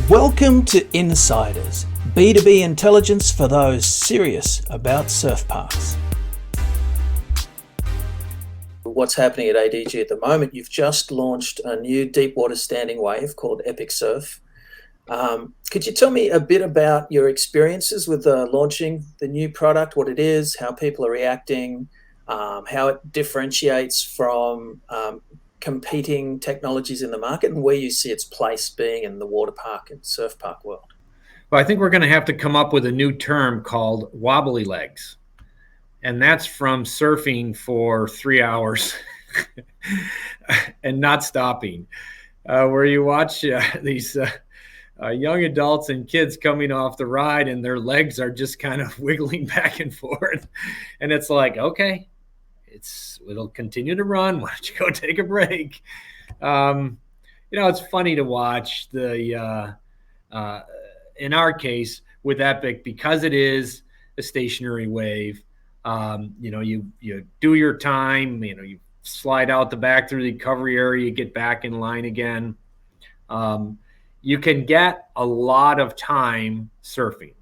Welcome to Insiders, B2B intelligence for those serious about surf parks. What's happening at ADG at the moment, you've just launched a new deep water standing wave called epicsurf. Could you tell me a bit about your experiences with launching the new product, what it is, how people are reacting, how it differentiates from competing technologies in the market, and where you see its place being in the water park and surf park world? Well, I think we're going to have to come up with a new term called wobbly legs. And that's from surfing for 3 hours and not stopping, where you watch these young adults and kids coming off the ride and their legs are just kind of wiggling back and forth. And it's like, okay, it'll continue to run. Why don't you go take a break? It's funny to watch in our case with Epic, because it is a stationary wave. You do your time, you slide out the back through the recovery area, you get back in line again. You can get a lot of time surfing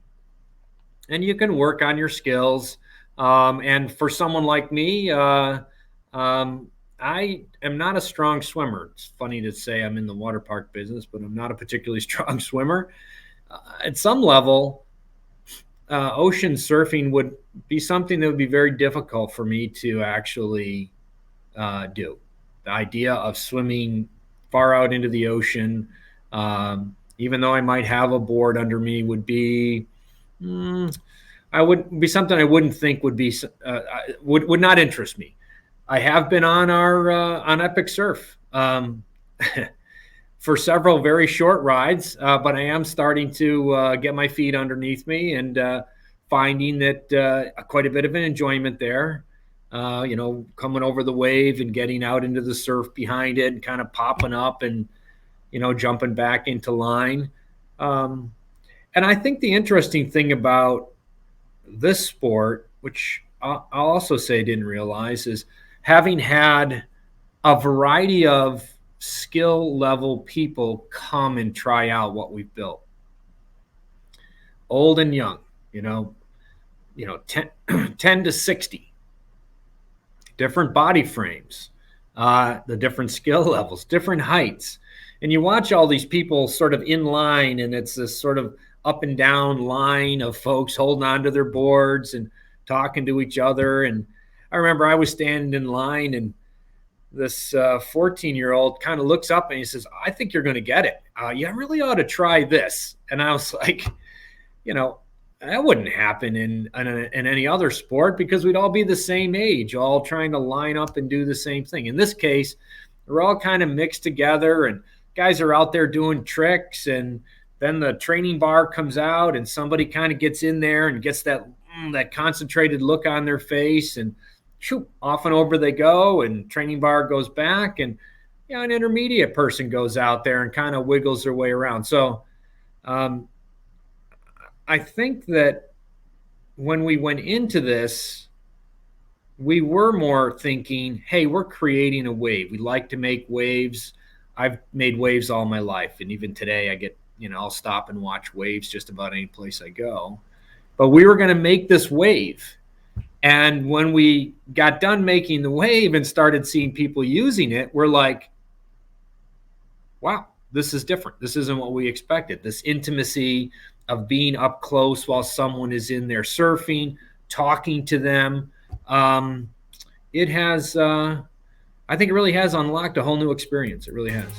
and you can work on your skills. And for someone like me, I am not a strong swimmer. It's funny to say I'm in the water park business, but I'm not a particularly strong swimmer. At some level, ocean surfing would be something that would be very difficult for me to actually do. The idea of swimming far out into the ocean, even though I might have a board under me, would be something I wouldn't think would not interest me. I have been on on epicsurf for several very short rides, but I am starting to get my feet underneath me and finding that quite a bit of an enjoyment there. Coming over the wave and getting out into the surf behind it and kind of popping up and, jumping back into line. And I think the interesting thing about this sport, which I'll also say I didn't realize, is having had a variety of skill level people come and try out what we've built. Old and young, 10 to 60. Different body frames, the different skill levels, different heights. And you watch all these people sort of in line, and it's this sort of up and down line of folks holding onto their boards and talking to each other. And I remember I was standing in line, and this 14-year-old kind of looks up and he says, "I think you're going to get it. You really ought to try this." And I was like, that wouldn't happen in any other sport, because we'd all be the same age, all trying to line up and do the same thing. In this case, we're all kind of mixed together, and guys are out there doing tricks, and then the training bar comes out and somebody kind of gets in there and gets that concentrated look on their face, and shoot, off and over they go, and training bar goes back, and an intermediate person goes out there and kind of wiggles their way around. So I think that when we went into this, we were more thinking, hey, we're creating a wave. We like to make waves. I've made waves all my life, and even today I get, I'll stop and watch waves just about any place I go. But we were going to make this wave. And when we got done making the wave and started seeing people using it, we're like, wow, this is different. This isn't what we expected. This intimacy of being up close while someone is in there surfing, talking to them. It has, I think it really has unlocked a whole new experience. It really has.